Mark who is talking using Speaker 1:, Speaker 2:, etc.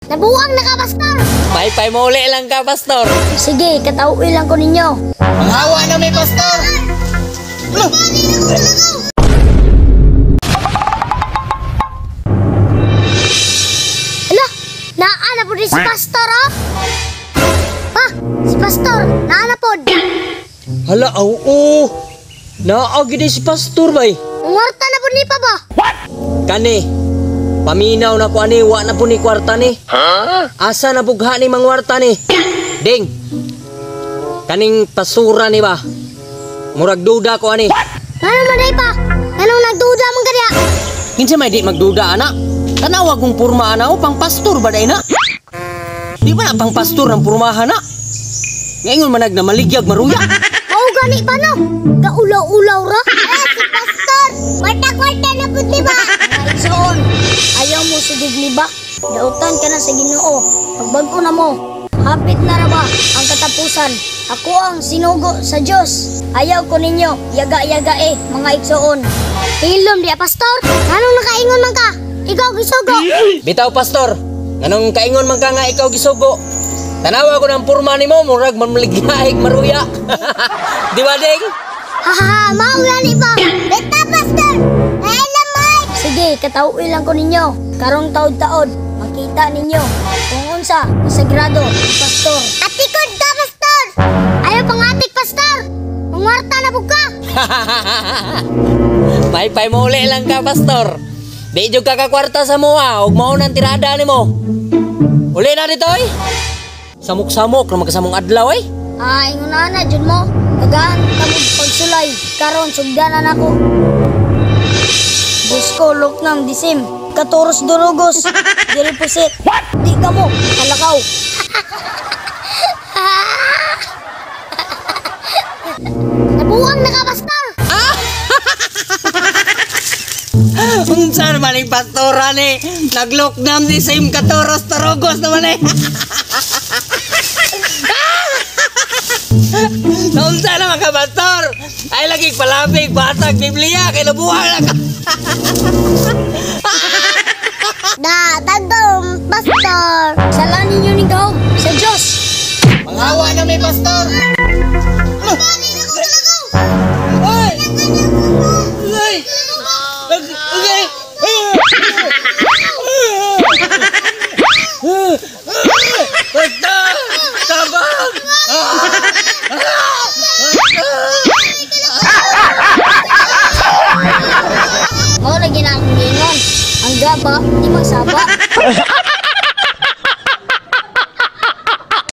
Speaker 1: Nabuang na ka, pastor!
Speaker 2: Pay mo uli lang ka, pastor.
Speaker 1: Sige, katauwi lang ko ninyo.
Speaker 2: Ang hawa na may pastor.
Speaker 1: Ala, naana po din si pastor, oh! Ha? Si pastor, naana po.
Speaker 2: Hala, oo. Naagi din si pastor, bay.
Speaker 1: Umorta na po ni pa ba?
Speaker 2: Kani, paminaw na ko ani, wa na po ni kwarta ni. Asa na bugha ni mangwarta ni? Ding, kaning pasura ni ba? Murag duda ko ani.
Speaker 1: Ano man ay pa? Anong nagduda mong karya?
Speaker 2: Kinsa may di magduda, anak? Tanawa kong purma, anak, o pang pastor ba day na? Di ba na pang pastor ang purmahan, na? Ngayon manag na maligyag maruya.
Speaker 1: Oo, gani pa no? Kaulaw-ulaw ra? Si pastor! Kwarta-kwarta na po, diba? Soon, ayaw mo sigig libak. Dautan ka na sa Ginoo. Pagbago na mo, hapit na ra ba ang katapusan? Ako ang sinugo sa Diyos. Ayaw ko ninyo, yaga-yaga mga igsoon. Ilom diya, pastor. Anong nakaingon man ka? Ikaw gisugo.
Speaker 2: Bitaw, pastor. Anong kaingon man ka nga ikaw gisugo? Tanawa ko ng purma ni mo, murag mamaligyahig maruya. Di ba, Ding?
Speaker 1: Hahaha, maulani ba? Beta, pastor. Ay, lamay. Sige, katauwi lang ko ninyo. Karong taod-taod, makita ninyo kung unsa, sagrado, pastor. Atikod ka, pastor. Ayaw pangatik, pastor. Mungwarta na buka.
Speaker 2: Pay mo uli lang ka, pastor. Di jud ka kakwarta sa mua, ug mao nang tirada nimo. Uli na dito, oy. Samok-samok na magkasamong adlaw, eh.
Speaker 1: Ingon na, dyan mo. Tagaan kamog pagsulay. Karon sugdanan ako. Diyos ko, luknang disim. Katuros durugos. Diri pusit. Di ka mo, kalakaw. Nabuang na ka, pastor.
Speaker 2: Unsa naman yung pastora ni? Nagloknam di same katuros turugos naman, eh. Naunsa naman ka, pastor? Ay, lagi palabig, batag, Biblia, kay nabuhay na ka.
Speaker 1: Tagom, pastor. Sala ninyo ni Gahom sa Diyos.
Speaker 2: Manghawa na may pastor. Ay! Ay! Okay!